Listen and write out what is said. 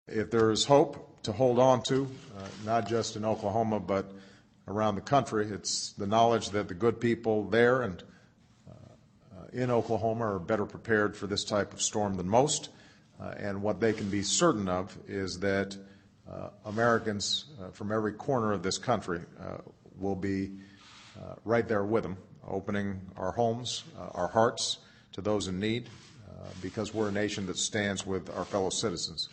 If there is hope to hold on to, not just in Oklahoma but around the country, it's the knowledge that the good people there and in Oklahoma are better prepared for this type of storm than most. And what they can be certain of is that Americans from every corner of this country will be right there with them, opening our homes, our hearts to those in need, because we're a nation that stands with our fellow citizens.